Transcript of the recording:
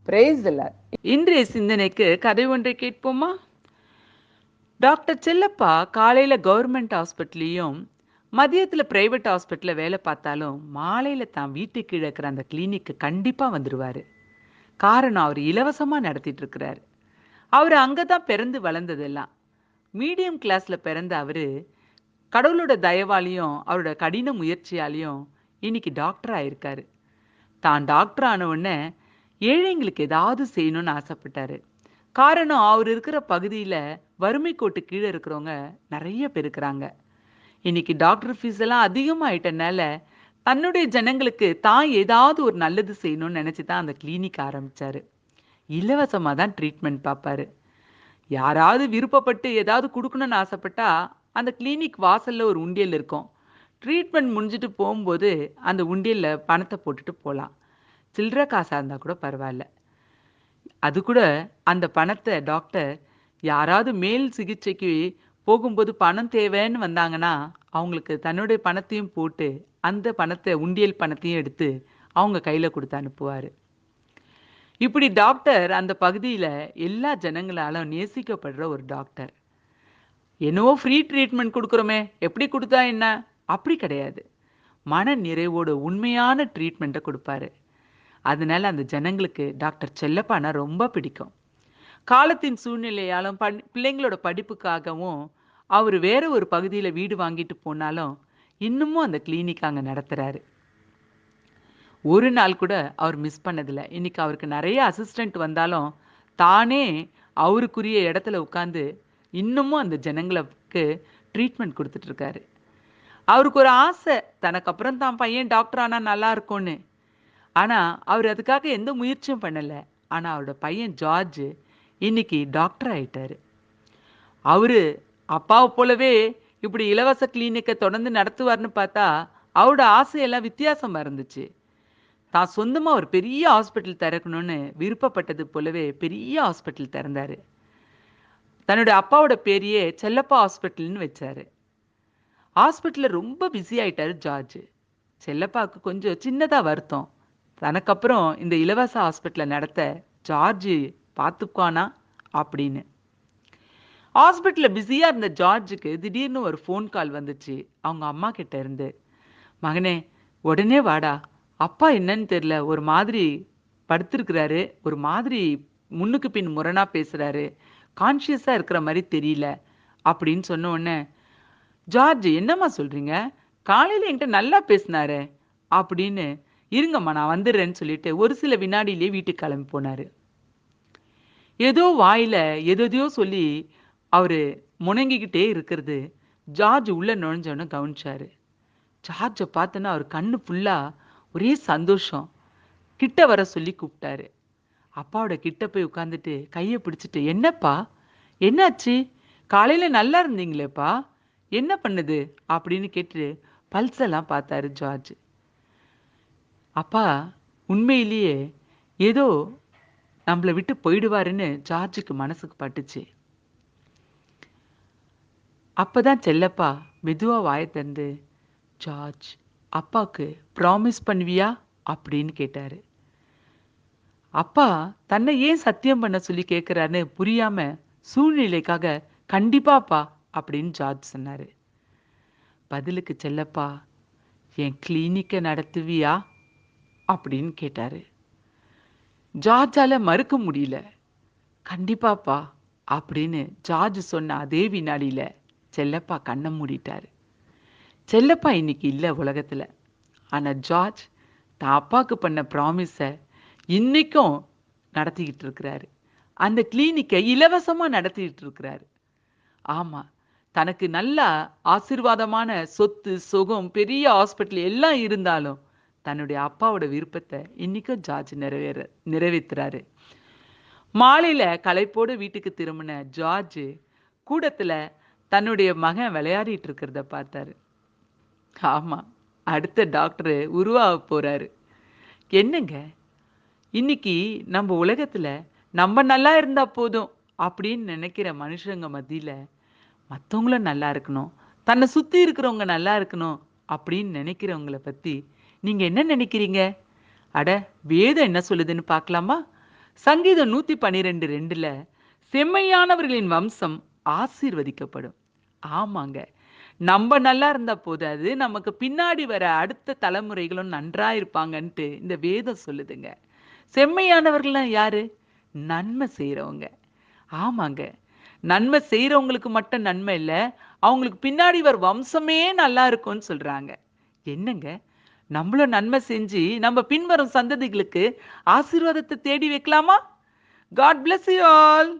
Praise the Lord. இன்றைய சிந்தனைக்கு கதை ஒன்றை கேட்போமா? டாக்டர் செல்லப்பா காலையில கவர்மெண்ட் ஹாஸ்பிட்டல்லையும் மதியத்துல பிரைவேட் ஹாஸ்பிட்டல்ல வேலை பார்த்தாலும் மாலையில தான் வீட்டுக்கு கீழே இருக்கிற அந்த கிளினிக்கு கண்டிப்பா வந்துருவாரு. காரணம் அவர் இலவசமா நடத்திட்டு இருக்கிறாரு. அவர் அங்கதான் பிறந்து வளர்ந்ததெல்லாம். மீடியம் கிளாஸ்ல பிறந்த அவரு கடவுளோட தயவாலையும் அவரோட கடின முயற்சியாலையும் இன்னைக்கு டாக்டர் ஆயிருக்காரு. தான் டாக்டர் ஆன உடனே ஏழைங்களுக்கு ஏதாவது செய்யணும்னு ஆசைப்பட்டாரு. காரணம் அவர் இருக்கிற பகுதியில வறுமை கோட்டு கீழே இருக்கிறவங்க நிறைய பேர் இருக்கிறாங்க. இன்னைக்கு டாக்டர் ஃபீஸ் எல்லாம் அதிகமாயிட்டனால தன்னுடைய ஜனங்களுக்கு தான் ஏதாவது ஒரு நல்லது செய்யணும்னு நினைச்சு தான் அந்த கிளினிக் ஆரம்பிச்சாரு. இலவசமா தான் ட்ரீட்மெண்ட் பார்ப்பாரு. யாராவது விருப்பப்பட்டு ஏதாவது கொடுக்கணும்னு ஆசைப்பட்டா அந்த கிளினிக் வாசல்ல ஒரு உண்டியல் இருக்கும். ட்ரீட்மெண்ட் முடிஞ்சிட்டு போகும்போது அந்த உண்டியல்ல பணத்தை போட்டுட்டு போகலாம். சில்லற காசா இருந்தா கூட பரவாயில்ல. அது கூட அந்த பணத்தை டாக்டர் யாராவது மேல் சிகிச்சைக்கு போகும்போது பணம் தேவைன்னு வந்தாங்கன்னா அவங்களுக்கு தன்னுடைய பணத்தையும் போட்டு அந்த பணத்தை உண்டியல் பணத்தையும் எடுத்து அவங்க கையில கொடுத்து அனுப்புவாரு. இப்படி டாக்டர் அந்த பகுதியில எல்லா ஜனங்களாலும் நேசிக்கப்படுற ஒரு டாக்டர். என்னவோ ஃப்ரீ ட்ரீட்மெண்ட் கொடுக்குறோமே, எப்படி கொடுத்தா என்ன? அப்படி கிடையாது. மன நிறைவோட உண்மையான ட்ரீட்மெண்ட்டை கொடுப்பாரு. அதனால அந்த ஜனங்களுக்கு டாக்டர் செல்லப்பானா ரொம்ப பிடிக்கும். காலத்தின் சூழ்நிலையாலும் பிள்ளைங்களோட படிப்புக்காகவும் அவர் வேற ஒரு பகுதியில் வீடு வாங்கிட்டு போனாலும் இன்னமும் அந்த கிளினிக் அங்கே நடத்துறாரு. ஒரு நாள் கூட அவர் மிஸ் பண்ணதில்லை. இன்னைக்கு அவருக்கு நிறைய அசிஸ்டண்ட் வந்தாலும் தானே அவருக்குரிய இடத்துல உட்காந்து இன்னமும் அந்த ஜனங்களுக்கு ட்ரீட்மெண்ட் கொடுத்துட்டு இருக்காரு. அவருக்கு ஒரு ஆசை, தனக்கு அப்புறம் தான் பையன் டாக்டர் ஆனால் நல்லா இருக்கும்னு. ஆனால் அவர் அதுக்காக எந்த முயற்சியும் பண்ணலை. ஆனால் அவரோட பையன் ஜார்ஜ் இன்னைக்கு டாக்டர் ஆயிட்டாரு. அவரு அப்பாவை போலவே இப்படி இலவச கிளினிக்கை தொடர்ந்து நடத்துவார்னு பார்த்தா அவரோட ஆசையெல்லாம் வித்தியாசமாக இருந்துச்சு. தான் சொந்தமாக ஒரு பெரிய ஹாஸ்பிட்டல் திறக்கணும்னு விருப்பப்பட்டது போலவே பெரிய ஹாஸ்பிட்டல் திறந்தாரு. தன்னுடைய அப்பாவோட பேரையே செல்லப்பா ஹாஸ்பிட்டல்னு வச்சாரு. ஹாஸ்பிட்டலில் ரொம்ப பிஸி ஆயிட்டாரு ஜார்ஜ். செல்லப்பாவுக்கு கொஞ்சம் சின்னதாக வருத்தம். தனக்கப்புறம் இந்த இலவச ஹாஸ்பிட்டலை நடத்த ஜார்ஜ் பார்த்துக்குவானா அப்படின்னு. ஹாஸ்பிட்டலில் பிஸியாக இருந்த ஜார்ஜுக்கு திடீர்னு ஒரு ஃபோன் கால் வந்துச்சு அவங்க அம்மா கிட்ட இருந்து. மகனே, உடனே வாடா, அப்பா என்னன்னு தெரியல, ஒரு மாதிரி படுத்திருக்கிறாரு, ஒரு மாதிரி முன்னுக்கு பின் முரணா பேசுறாரு, கான்ஷியஸாக இருக்கிற மாதிரி தெரியல அப்படின்னு சொன்ன உடனே, ஜார்ஜ் என்னம்மா சொல்றீங்க, காலையில் என்கிட்ட நல்லா பேசினாரு அப்படின்னு, இருங்கம்மா நான் வந்துடுறேன்னு சொல்லிட்டு ஒரு சில வினாடியிலேயே வீட்டுக்கு கிளம்பி போனாரு. ஏதோ வாயில எதையோ சொல்லி அவரு முணங்கிக்கிட்டே இருக்கிறது ஜார்ஜ் உள்ள நுழைஞ்சோன்னு கவனிச்சாரு. ஜார்ஜை பார்த்தோன்னா அவர் கண்ணு ஃபுல்லா ஒரே சந்தோஷம். கிட்ட வர சொல்லி கூப்பிட்டாரு. அப்பாவோட கிட்ட போய் உட்காந்துட்டு கையை பிடிச்சிட்டு, என்னப்பா என்னாச்சு, காலையில நல்லா இருந்தீங்களேப்பா, என்ன பண்ணுது அப்படின்னு கேட்டு பல்ஸ் எல்லாம் பார்த்தாரு ஜார்ஜ். அப்பா உண்மையிலேயே ஏதோ நம்மளை விட்டு போயிடுவாருன்னு ஜார்ஜுக்கு மனசுக்கு பட்டுச்சு. அப்பதான் செல்லப்பா மெதுவா வாயை திறந்து, ஜார்ஜ் அப்பாவுக்கு ப்ராமிஸ் பண்ணுவியா அப்படின்னு கேட்டாரு. அப்பா தன்னை ஏன் சத்தியம் பண்ண சொல்லி கேட்கிறாருன்னு புரியாம சூழ்நிலைக்காக கண்டிப்பாப்பா அப்படின்னு ஜார்ஜ் சொன்னாரு. பதிலுக்கு செல்லப்பா, என் கிளினிக்கை நடத்துவியா அப்படின்னு கேட்டாரு. ஜார்ஜால மறுக்க முடியல. கண்டிப்பாப்பா அப்படின்னு ஜார்ஜ் சொன்ன அதே வினாடியில செல்லப்பா கண்ணை மூடிட்டாரு. செல்லப்பா இன்னைக்கு இல்லை உலகத்துல. ஆனா ஜார்ஜ் தான் அப்பாவுக்கு பண்ண ப்ராமிஸை இன்னைக்கும் நடத்திக்கிட்டு இருக்கிறாரு. அந்த கிளினிக்கை இலவசமா நடத்திட்டு இருக்கிறாரு. ஆமா, தனக்கு நல்ல ஆசீர்வாதமான சொத்து சுகம் பெரிய ஹாஸ்பிட்டல் எல்லாம் இருந்தாலும் தன்னுடைய அப்பாவோட விருப்பத்தை இன்னைக்கும் ஜார்ஜ் நிறைவேற்றுறாரு. மாலையில களைப்போடு வீட்டுக்கு திரும்பின ஜார்ஜ் கூடத்துல தன்னுடைய மகன் விளையாடிட்டு இருக்கிறத பார்த்தாரு. ஆமா, அடுத்த டாக்டர் உருவாக போறாரு. என்னங்க, இன்னைக்கு நம்ம உலகத்துல நம்ம நல்லா இருந்தா போதும் அப்படின்னு நினைக்கிற மனுஷங்க மத்தியில மற்றவங்களும் நல்லா இருக்கணும், தன்னை சுத்தி இருக்கிறவங்க நல்லா இருக்கணும் அப்படின்னு நினைக்கிறவங்களை பத்தி நீங்க என்ன நினைக்கிறீங்க? அட, வேதம் என்ன சொல்லுதுன்னு பார்க்கலாமா? சங்கீதம் 112:2ல செம்மையானவர்களின் வம்சம் ஆசீர்வதிக்கப்படும். ஆமாங்க. நம்ப நல்லா இருந்தா போதாது, நமக்கு பின்னாடி வர அடுத்த தலைமுறைகளும் நன்றா இருப்பாங்கன்ட்டு இந்த வேதம் சொல்லுதுங்க. செம்மையானவர்கள்னா யாரு? நன்மை செய்றவங்க. ஆமாங்க. நன்மை செய்றவங்களுக்கு மட்டும் நன்மை இல்ல, அவங்களுக்கு பின்னாடி வர வம்சமே நல்லா இருக்கும்னு சொல்றாங்க. என்னங்க? நம்மளும் நன்மை செஞ்சு, நம்ம பின்வரும் சந்ததிகளுக்கு ஆசீர்வாதத்த தேடி வைக்கலாமா? God bless you all.